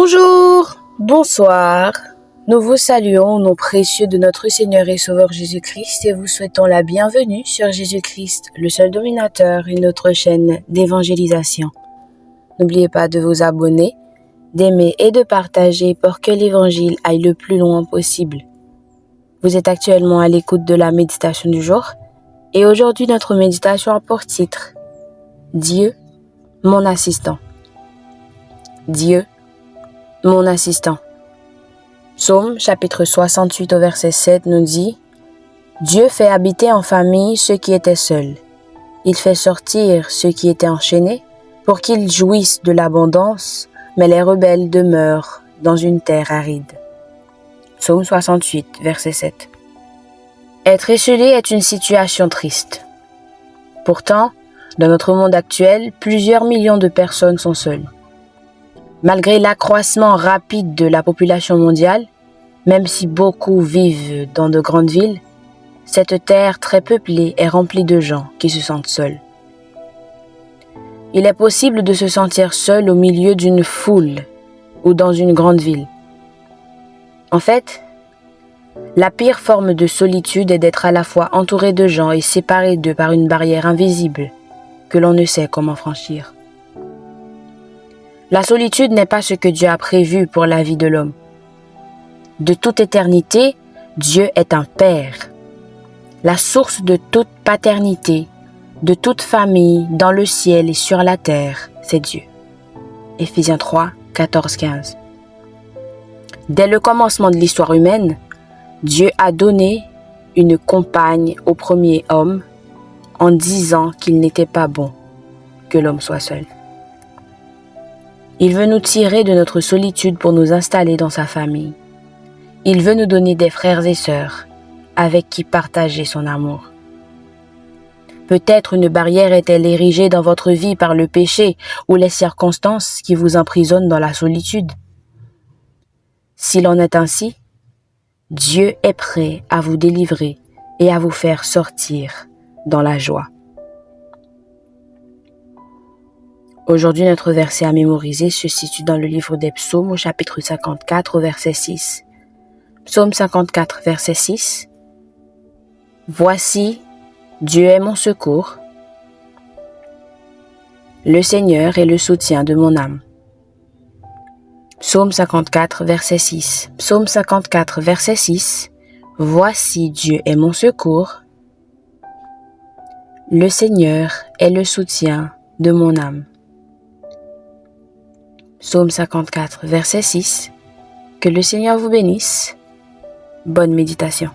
Bonjour, bonsoir. Nous vous saluons au nom précieux de notre Seigneur et Sauveur Jésus-Christ et vous souhaitons la bienvenue sur Jésus-Christ, le seul dominateur, et notre chaîne d'évangélisation. N'oubliez pas de vous abonner, d'aimer et de partager pour que l'évangile aille le plus loin possible. Vous êtes actuellement à l'écoute de la méditation du jour et aujourd'hui notre méditation a pour titre « Dieu, mon assistant ». Dieu, mon assistant. Psaume chapitre 68 au verset 7 nous dit « Dieu fait habiter en famille ceux qui étaient seuls. Il fait sortir ceux qui étaient enchaînés pour qu'ils jouissent de l'abondance, mais les rebelles demeurent dans une terre aride. » Psaume 68, verset 7. Être esseulé est une situation triste. Pourtant, dans notre monde actuel, plusieurs millions de personnes sont seules. Malgré l'accroissement rapide de la population mondiale, même si beaucoup vivent dans de grandes villes, cette terre très peuplée est remplie de gens qui se sentent seuls. Il est possible de se sentir seul au milieu d'une foule ou dans une grande ville. En fait, la pire forme de solitude est d'être à la fois entouré de gens et séparé d'eux par une barrière invisible que l'on ne sait comment franchir. La solitude n'est pas ce que Dieu a prévu pour la vie de l'homme. De toute éternité, Dieu est un Père. La source de toute paternité, de toute famille, dans le ciel et sur la terre, c'est Dieu. Éphésiens 3, 14-15. Dès le commencement de l'histoire humaine, Dieu a donné une compagne au premier homme en disant qu'il n'était pas bon que l'homme soit seul. Il veut nous tirer de notre solitude pour nous installer dans sa famille. Il veut nous donner des frères et sœurs avec qui partager son amour. Peut-être une barrière est-elle érigée dans votre vie par le péché ou les circonstances qui vous emprisonnent dans la solitude. S'il en est ainsi, Dieu est prêt à vous délivrer et à vous faire sortir dans la joie. Aujourd'hui, notre verset à mémoriser se situe dans le livre des Psaumes au chapitre 54 au verset 6. Psaume 54, verset 6. Voici, Dieu est mon secours. Le Seigneur est le soutien de mon âme. Psaume 54, verset 6. Psaume 54, verset 6. Voici, Dieu est mon secours. Le Seigneur est le soutien de mon âme. Psaume 54, verset 6. Que le Seigneur vous bénisse. Bonne méditation.